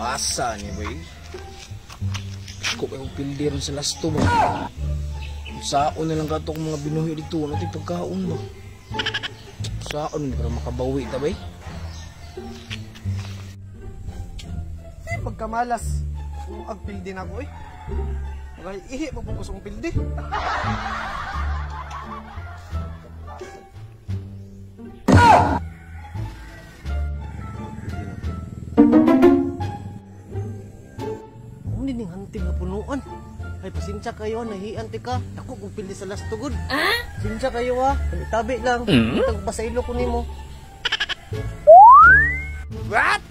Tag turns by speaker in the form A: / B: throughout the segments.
A: Asa niya ba eh? Ko ba yung pildi rin sa lasto ba? Saan na lang kato kung mga binuhi dito. Ano ito pagkaon ba? Saan para makabawi ta ba eh?
B: Pagkamalas, agpildi na ako eh. Ihi, magpupos ang pildi. Hindi ning hanting na punuan. Ay, pasensya kayo, nahihian ka. Ako kung pildi sa last tugod. Pasensya kayo tabi lang. Itang pasailo ko nimo. What?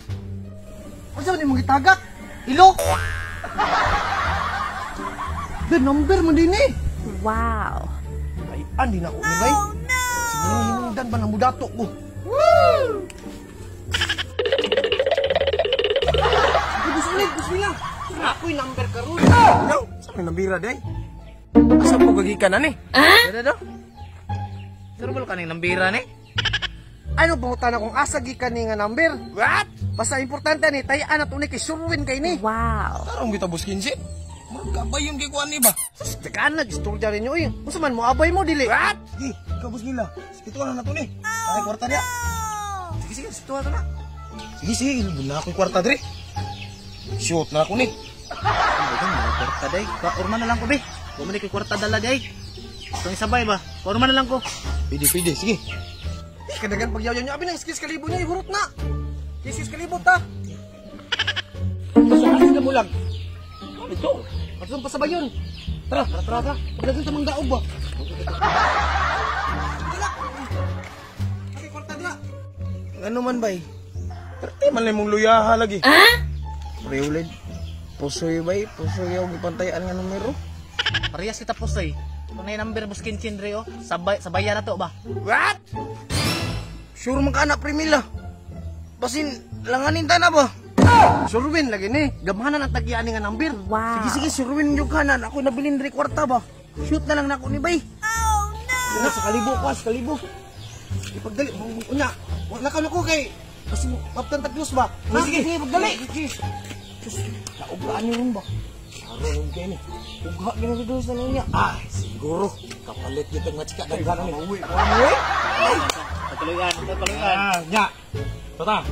B: Ano saan mong gitagak? Ilo? The number mo din eh.
C: Wow.
B: Ay, andi na ako ni bay. Sinundan ba ng mudato ko? Woo! Gusto nila. Ako'y number karon. No, saan may nambira day? Asa po gagikan na ni? Dada do? Pero ba ka ning nambira ni? Ano pangutan akong asa gikan ni nga number? What? Basta importante ni tayaan at unik kay Surwin kay ni.
C: Wow.
B: Tarong kita bus 15. Magkabay yung gikuan ni ba? Tekan na gistorya rin nyo eh. Kung man mo abay mo dili. What? Di, kabus nila. Situan na to ni. Ay kwarta niya. Sige, situan to na. Sige, ilubon na ako yung kwarta diri. Shoot na ako ni. Mga kwarta day. Kaurma na lang ko be. Bumalik yung kwarta dala day. Itong isabay ba? Kaurma na lang ko. Pide, sige. Kadagan pagyaw-yaw niya. Abi na, iskis kalibo niya. Ihurot na. Iskis kalibo ta. Saan ka mo lang? Ano ito? Matulong pa sa bayon. Tara. Pagdagan sa mga daog ba? Dila. Ay, kwarta dila. Ano man ba eh? Perti man lang mong luyaha lagi.
A: Priulid. Pusoy ba eh? Pusoy yung ipantayan nga numero.
D: Parehas kita pusoy. Kung na yung number mo skin chinre oh. Sabaya na to ba?
A: What? Sure man ka anak Primila. Basin langanin ta na ba?
B: Surwin lagi ni. Gamahanan ang tagian nga number.
C: Wow.
A: Sige, surwin yung kanan. Ako nabilin rin kwarta ba? Shoot na lang na ako ni bay.
C: Oh no.
B: Sa kalibo ko, sa kalibo. Ipagdali, unya. Wala ka na ko kay. Kasi maptan taglos ba? Sige, pagdali.
A: Naugaan niyo rin ba?
B: Araw kayo ni. Ugha ginagados na niya. Ay, siguro. Kapalit dito nga chika. Daghan ni. Uwi.
D: Pagkaluyan.
B: Nya. Tara.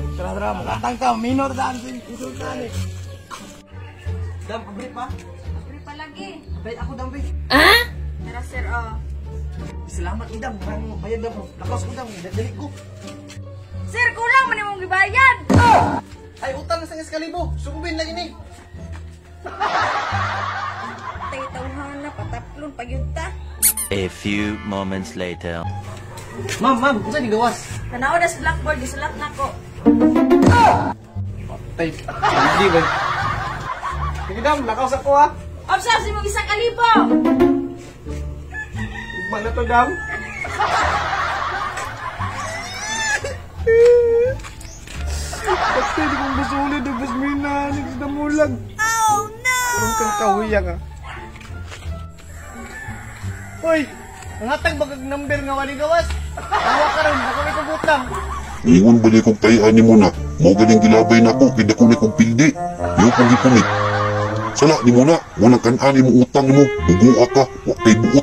B: Makatang ka. Minor daan sa insultan eh. Dam, abri pa?
E: Abri pa lagi.
B: Abay ako dam, bay.
E: Tara sir,
B: Salamat ni dam. Marang bayad dam. Lakas ko dam. Dali ko.
E: Sir, kulang man imong gibayad.
B: Ay, utang na sa eskalibo. Sugubin lagi ni.
E: Tay tawhan na pataplon pagyunta.
F: A few moments later.
B: Ma'am, unsa ni gawas?
E: Tanaw na sa blackboard gisulat nako.
B: Patay. Hindi ba? Sige dam, lakaw sa ko ha.
E: Observe si mo isang kalibo.
B: Ugma na to dam. Patay di kong basulid o basmina. Nix na mulag.
E: Oh no.
B: Anong kang kahuya ka? Hoy! Nangatag bagag number nga wali gawas. Tawa ka rin, ako may kugot lang.
G: Ingon ba niya kong tayahan ni mo na? Mau galing gilabay na ko, hindi ko na kong pildi. Yung kong gipunit. Sala ni mo na, mo nang kanaan mo utang mo. Bugo ka, wak kay buot.